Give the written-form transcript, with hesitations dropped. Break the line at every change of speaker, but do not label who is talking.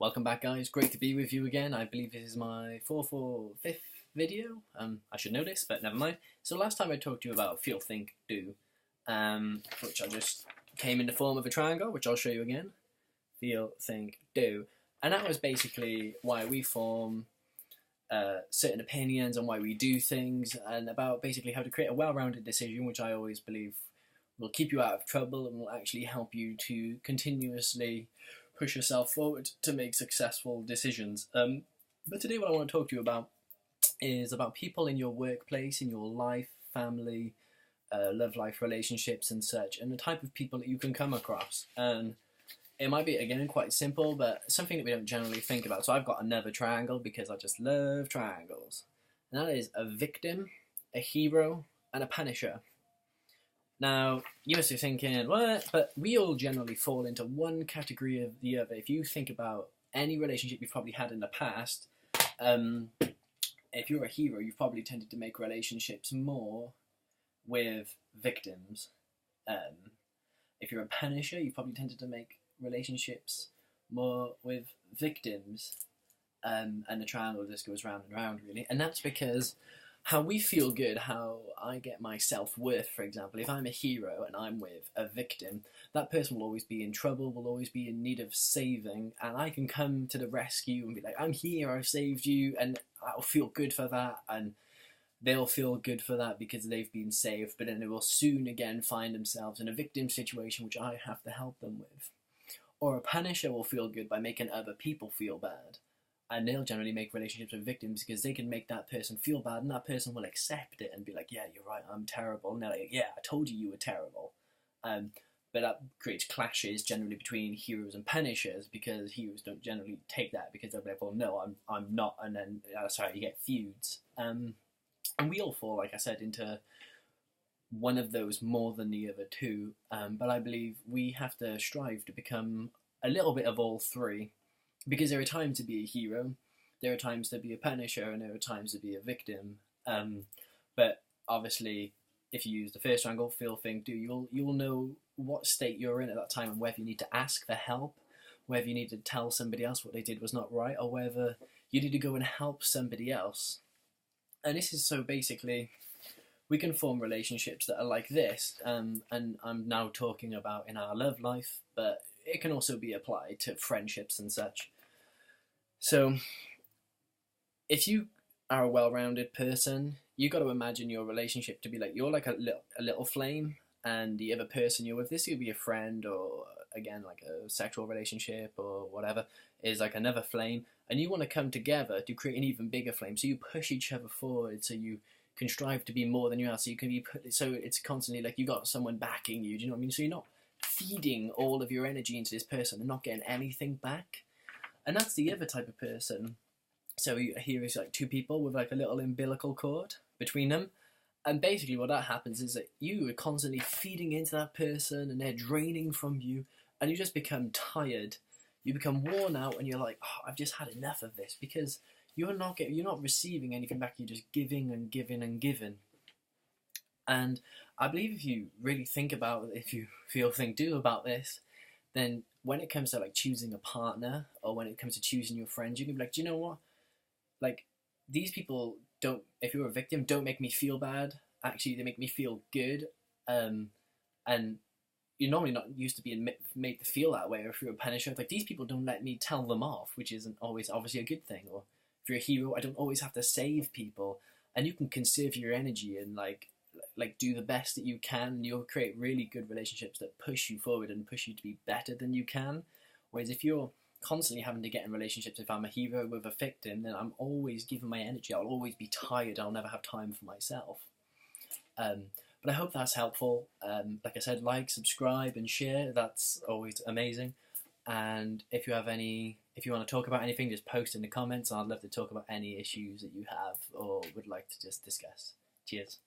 Welcome back, guys. Great to be with you again. I believe this is my fourth or fifth video. I should know this, but never mind. So last time I talked to you about feel, think, do, which I just came in the form of a triangle, which I'll show you again. Feel, think, do. And that was basically why we form certain opinions on why we do things, and about basically how to create a well-rounded decision, which I always believe will keep you out of trouble and will actually help you to continuously push yourself forward to make successful decisions. But today what I want to talk to you about is about people in your workplace, in your life, family, love life, relationships and such, and the type of people that you can come across. And it might be, again, quite simple, but something that we don't generally think about. So I've got another triangle because I just love triangles. And that is a victim, a hero, and a punisher. Now, you must be thinking, what? But we all generally fall into one category or the other. If you think about any relationship you've probably had in the past, if you're a hero, you've probably tended to make relationships more with victims. If you're a punisher, you've probably tended to make relationships more with victims. And the triangle just goes round and round, really. And that's because how we feel good, how I get my self-worth, for example, if I'm a hero and I'm with a victim, that person will always be in trouble, will always be in need of saving, and I can come to the rescue and be like, I'm here, I've saved you, and I'll feel good for that, and they'll feel good for that because they've been saved, but then they will soon again find themselves in a victim situation which I have to help them with. Or a punisher will feel good by making other people feel bad. And they'll generally make relationships with victims because they can make that person feel bad, and that person will accept it and be like, yeah, you're right, I'm terrible. And they're like, yeah, I told you were terrible. But that creates clashes generally between heroes and punishers, because heroes don't generally take that because they're like, well, no, I'm not. And then that's how you get feuds. And we all fall, like I said, into one of those more than the other two. But I believe we have to strive to become a little bit of all three. Because there are times to be a hero, there are times to be a punisher, and there are times to be a victim. But obviously, if you use the first triangle, feel, think, do, you'll know what state you're in at that time and whether you need to ask for help, whether you need to tell somebody else what they did was not right, or whether you need to go and help somebody else. And this is so basically, we can form relationships that are like this, and I'm now talking about in our love life, but it can also be applied to friendships and such. So, if you are a well-rounded person, you got to imagine your relationship to be like, you're like a little flame, and the other person you're with, this could be a friend, or again, like a sexual relationship, or whatever, is like another flame, and you want to come together to create an even bigger flame, so you push each other forward, so you can strive to be more than you are, so you can be, so it's constantly like you got someone backing you, do you know what I mean? So you're not feeding all of your energy into this person and not getting anything back. And that's the other type of person. So here is like two people with like a little umbilical cord between them, and basically what that happens is that you are constantly feeding into that person and they're draining from you, and you just become tired, you become worn out, and you're like, oh, I've just had enough of this, because you're not receiving anything back, you're just giving and giving and giving. And I believe if you really think about it, if you feel, think, do about this, then when it comes to like choosing a partner, or when it comes to choosing your friends, you can be like, do you know what? Like, these people don't, if you're a victim, don't make me feel bad. Actually, they make me feel good. And you're normally not used to being made to feel that way. Or if you're a punisher, like, these people don't let me tell them off, which isn't always obviously a good thing. Or if you're a hero, I don't always have to save people. And you can conserve your energy and like do the best that you can, and you'll create really good relationships that push you forward and push you to be better than you can. Whereas if you're constantly having to get in relationships, if I'm a hero with a victim, then I'm always giving my energy, I'll always be tired, I'll never have time for myself. But I hope that's helpful. Like I said, like, subscribe and share, that's always amazing. And if you want to talk about anything, just post in the comments. I'd love to talk about any issues that you have or would like to just discuss. Cheers.